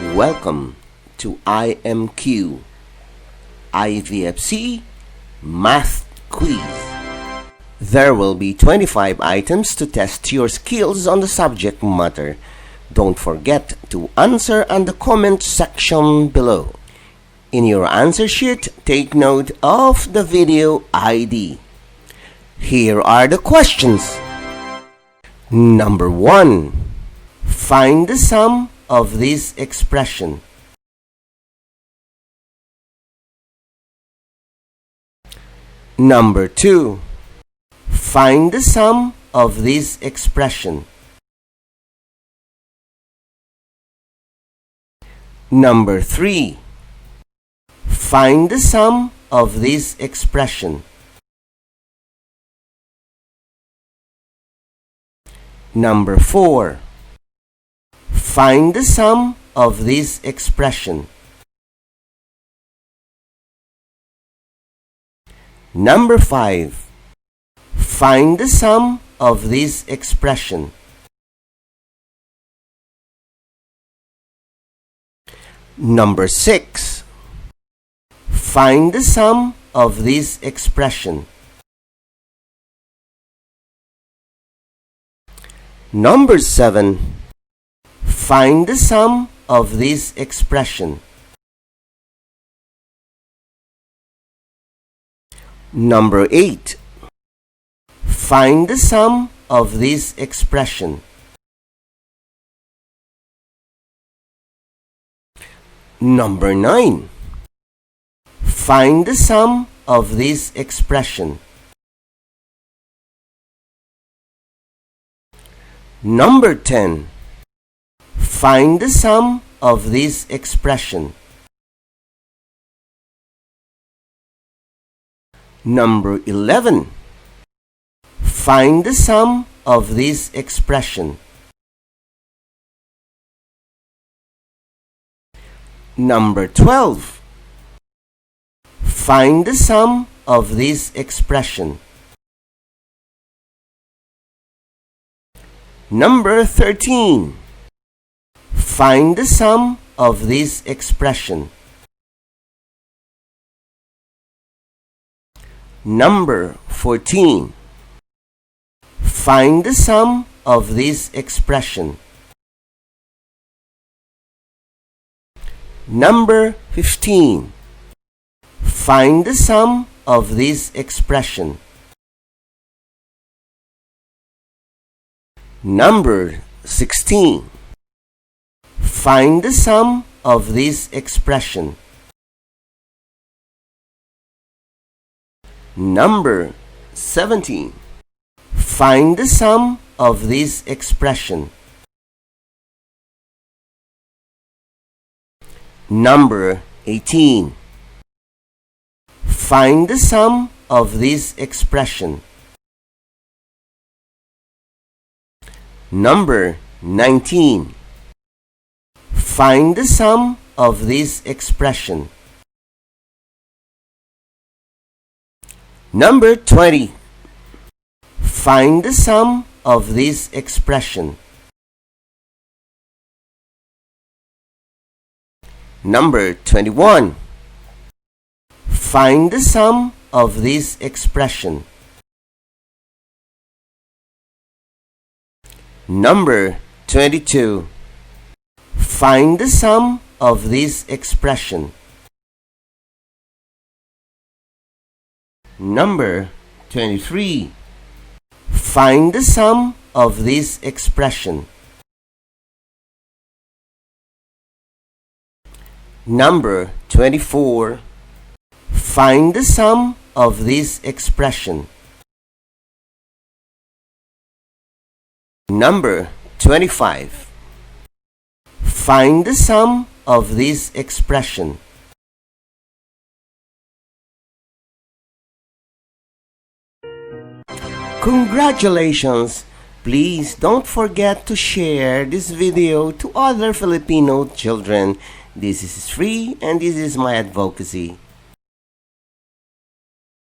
Welcome to IMQ IVFC Math Quiz. There will be 25 items to test your skills on the subject matter. Don't forget to answer on the comment section below. In your answer sheet, take note of the video ID. Here are the questions. Number 1. Find the sum of this expression. Number 2. Find the sum of this expression. Number 3. Find the sum of this expression. Number 4. Find the sum of this expression. Number 5. Find the sum of this expression. Number 6. Find the sum of this expression. Number 7. Find the sum of this expression. Number 8. Find the sum of this expression. Number 9. Find the sum of this expression. Number 10. Find the sum of this expression. Number 11. Find the sum of this expression. Number 12. Find the sum of this expression. Number 13. Find the sum of this expression. Number 14. Find the sum of this expression. Number 15. Find the sum of this expression. Number 16. Find the sum of this expression. Number 17. Find the sum of this expression. Number 18. Find the sum of this expression. Number 19. Find the sum of this expression. Number 20. Find the sum of this expression. Number 21. Find the sum of this expression. Number 22. Find the sum of this expression. Number 23. Find the sum of this expression. Number 24. Find the sum of this expression. Number 25. Find the sum of this expression. Congratulations! Please don't forget to share this video to other Filipino children. This is free and this is my advocacy.